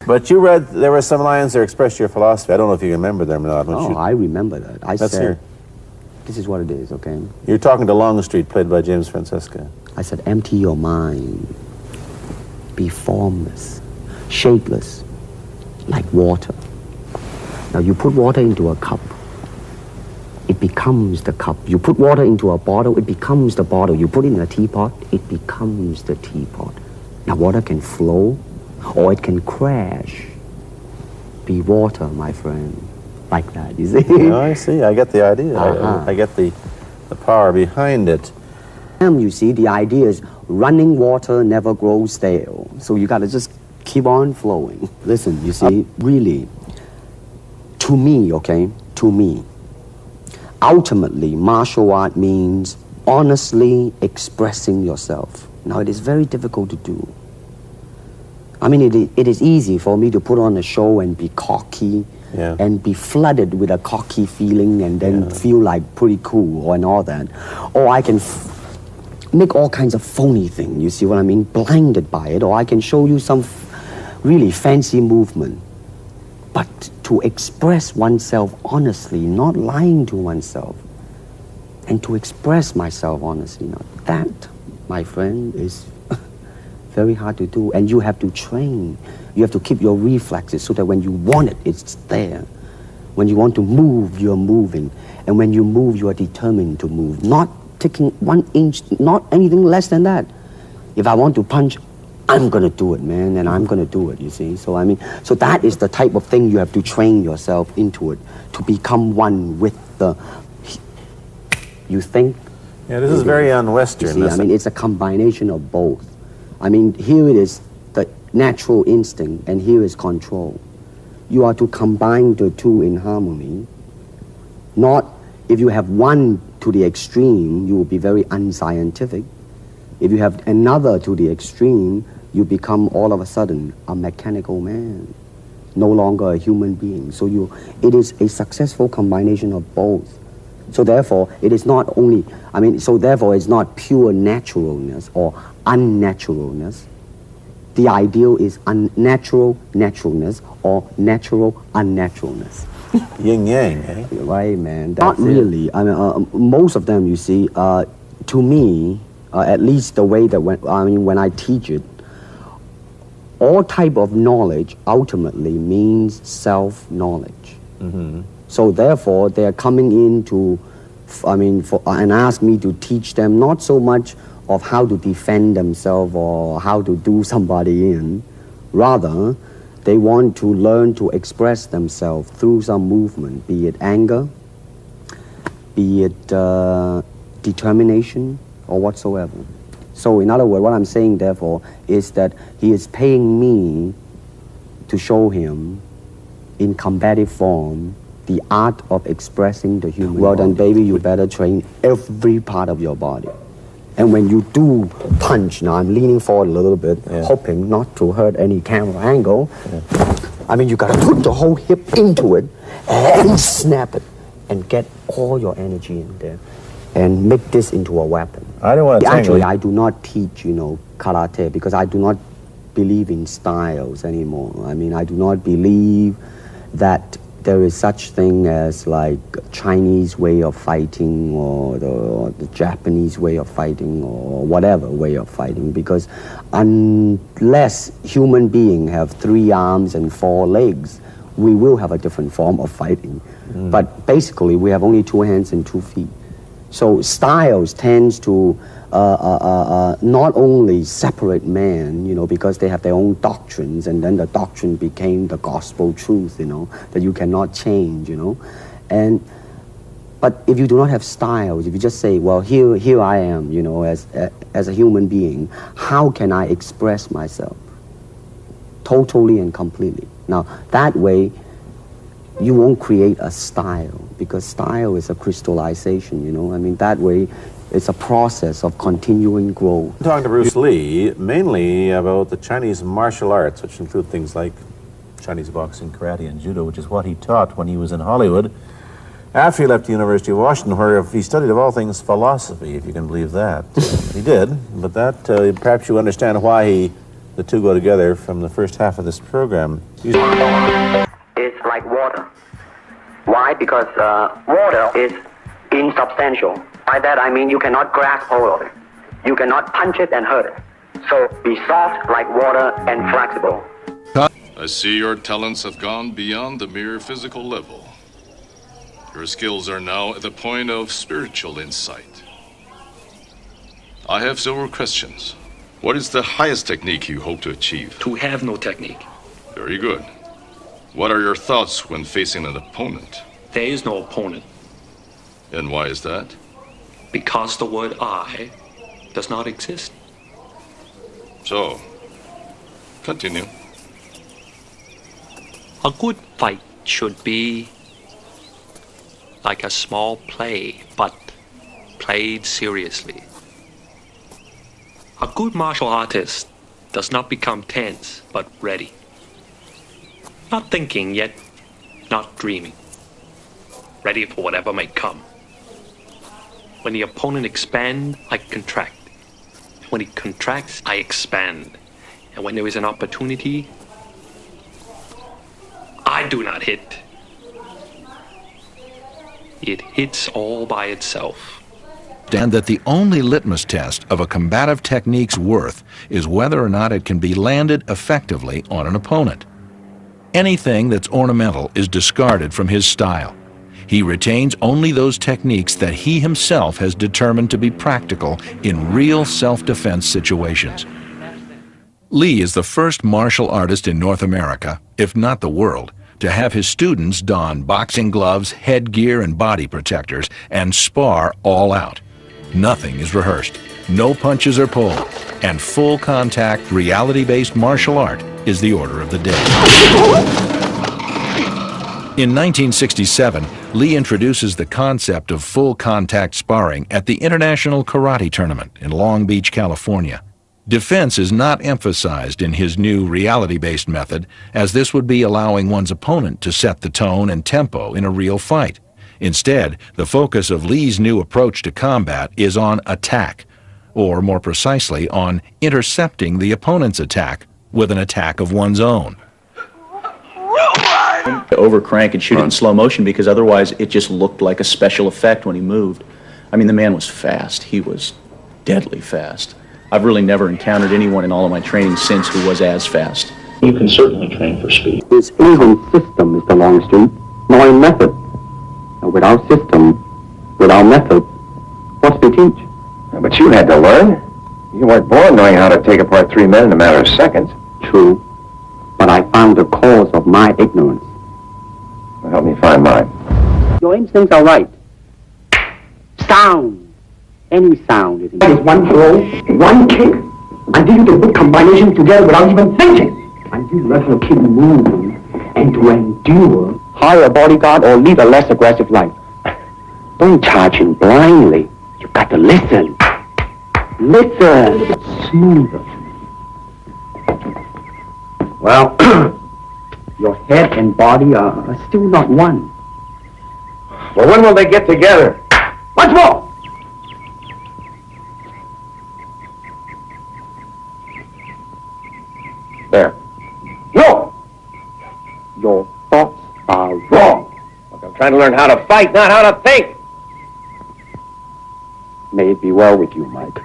But you read, there were some lines that expressed your philosophy. I don't know if you remember them or not. Oh, I remember that. I Let's said, hear. this is what it is, okay? You're talking to Longstreet, played by James Francesca. I said, empty your mind. Be formless, shapeless, like water. Now you put water into a cup, it becomes the cup. You put water into a bottle, it becomes the bottle. You put it in a teapot, it becomes the teapot. Now water can flow or it can crash. Be water, my friend. Like that, you see? No, I see. I get the idea. I get the power behind it. You see, the idea is running water never grows stale. So you got to just keep on flowing. Listen, you see, really, to me, okay, to me, ultimately, martial art means honestly expressing yourself. Now, it is very difficult to do. I mean, it is easy for me to put on a show and be cocky and be flooded with a cocky feeling and then feel like pretty cool and all that. Or I can make all kinds of phony things, you see what I mean? Blinded by it. Or I can show you some really fancy movement. But to express oneself honestly, not lying to oneself, and to express myself honestly, now that, my friend, is very hard to do. And you have to train. You have to keep your reflexes so that when you want it, it's there. When you want to move, you're moving. And when you move, you are determined to move. Not taking 1 inch, not anything less than that. If I want to punch, I'm going to do it, man, and I'm going to do it, you see. So, I mean, so that is the type of thing you have to train yourself into it, to become one with the, you think? Yeah, this is very un-Western. See, I mean, it's a combination of both. I mean, here it is the natural instinct, and here is control. You are to combine the two in harmony. Not, if you have one to the extreme, you will be very unscientific. If you have another to the extreme, you become all of a sudden a mechanical man, no longer a human being. So it is a successful combination of both. So therefore, it is not only, I mean, so therefore it's not pure naturalness or unnaturalness. The ideal is unnatural naturalness or natural unnaturalness. Yin yang, eh? Right, man. Not really. I mean, most of them, you see, to me, at least the way that when I teach it, all type of knowledge ultimately means self-knowledge. Mm-hmm. So therefore, they're coming in to, and ask me to teach them not so much of how to defend themselves or how to do somebody in. Rather, they want to learn to express themselves through some movement, be it anger, be it determination, or whatsoever. So in other words, what I'm saying, therefore, is that he is paying me to show him in combative form the art of expressing the human body. Well then, baby, you better train every part of your body. And when you do punch, now I'm leaning forward a little bit, hoping not to hurt any camera angle. I mean, you gotta put the whole hip into it and snap it and get all your energy in there and make this into a weapon. I don't want to Actually, I do not teach, karate because I do not believe in styles anymore. I mean, I do not believe that there is such thing as like Chinese way of fighting or the Japanese way of fighting or whatever way of fighting, because unless human beings have 3 arms and 4 legs, we will have a different form of fighting. But basically, we have only 2 hands and 2 feet. So styles tends to not only separate man, because they have their own doctrines, and then the doctrine became the gospel truth, that you cannot change, But if you do not have styles, if you just say, well, here I am, as a human being, how can I express myself totally and completely? Now, that way, you won't create a style, because style is a crystallization, I mean, that way, it's a process of continuing growth. I'm talking to Bruce Lee mainly about the Chinese martial arts, which include things like Chinese boxing, karate, and judo, which is what he taught when he was in Hollywood. After he left the University of Washington, where he studied, of all things, philosophy, if you can believe that. He did, but that, perhaps you understand why he the two go together from the first half of this program. It's like water. Why? Because water is insubstantial. By that I mean you cannot grasp hold of it. You cannot punch it and hurt it. So be soft like water and flexible. I see your talents have gone beyond the mere physical level. Your skills are now at the point of spiritual insight. I have several questions. What is the highest technique you hope to achieve? To have no technique. Very good. What are your thoughts when facing an opponent? There is no opponent, And why is that? because the word I does not exist. So, continue. A good fight should be like a small play, but played seriously. A good martial artist does not become tense, but ready. Not thinking, yet not dreaming. Ready for whatever may come. When the opponent expands, I contract. When he contracts, I expand. And when there is an opportunity, I do not hit. It hits all by itself. And that the only litmus test of a combative technique's worth is whether or not it can be landed effectively on an opponent. Anything that's ornamental is discarded from his style. He retains only those techniques that he himself has determined to be practical in real self-defense situations. Lee is the first martial artist in North America, if not the world, to have his students don boxing gloves, headgear, and body protectors and spar all out. Nothing is rehearsed, no punches are pulled, and full contact, reality-based martial art is the order of the day. In 1967, Lee introduces the concept of full contact sparring at the International Karate Tournament in Long Beach, California. Defense is not emphasized in his new reality-based method, as this would be allowing one's opponent to set the tone and tempo in a real fight. Instead, the focus of Lee's new approach to combat is on attack, or more precisely, on intercepting the opponent's attack with an attack of one's own. To overcrank and shoot it in slow motion, because otherwise it just looked like a special effect when he moved. I mean, the man was fast. He was deadly fast. I've really never encountered anyone in all of my training since who was as fast. You can certainly train for speed. His even system, Mr. Longstreet, nor in method. And without system, without method, what's to teach? But you had to learn. You weren't born knowing how to take apart 3 men in a matter of seconds. True, but I found the cause of my ignorance. Well, help me find mine. Your instincts are right. Sound. Any sound is That is one throw, one kick, until you can put combinations together without even thinking. Until you learn to keep moving and to endure. hire a bodyguard or lead a less aggressive life. Don't charge him blindly. You got to listen. Listen. Smoother. Well, your head and body are still not one. Well, when will they get together? Once more. There. No. Your thoughts are wrong. Look, I'm trying to learn how to fight, not how to think. May it be well with you, Mike.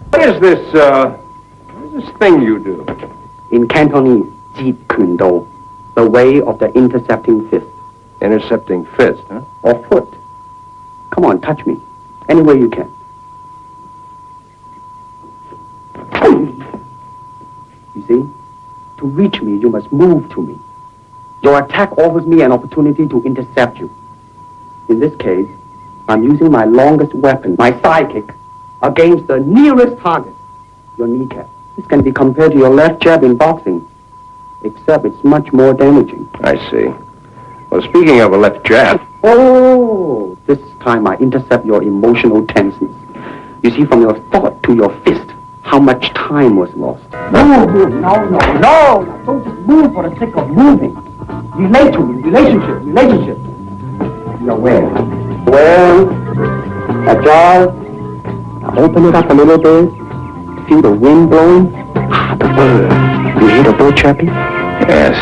What is this thing you do? In Cantonese, Jeet Kune Do, the way of the intercepting fist. Intercepting fist, huh? Or foot. Come on, touch me. Any way you can. You see? To reach me, you must move to me. Your attack offers me an opportunity to intercept you. In this case, I'm using my longest weapon, my sidekick, against the nearest target, your kneecap. This can be compared to your left jab in boxing, except it's much more damaging. I see. Well, speaking of a left jab... Oh, this time I intercept your emotional tenseness. You see, from your thought to your fist, how much time was lost. No. Don't just move for the sake of moving. Relate to me. Relationship. You're aware. Well, ajar. Now open it up a little bit. Feel the wind blowing. Ah, the bird. You hear the bird chirping? Yes.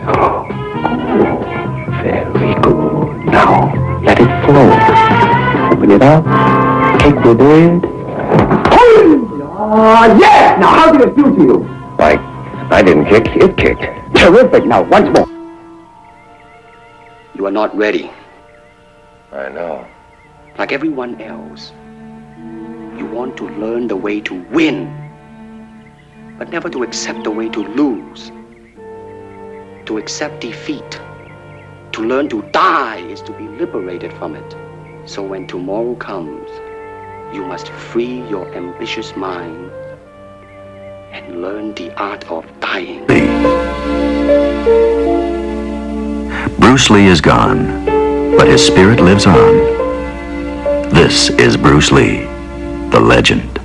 Oh, very good. Now, let it flow. Open it up. Kick the bird. Yes! Now, how did it feel to you? Like, I didn't kick, it kicked. Terrific. Now, once more. You are not ready. I know. Like everyone else, you want to learn the way to win, but never to accept the way to lose. To accept defeat, to learn to die is to be liberated from it. So when tomorrow comes, you must free your ambitious mind and learn the art of dying. Bruce Lee is gone, but his spirit lives on. This is Bruce Lee, the legend.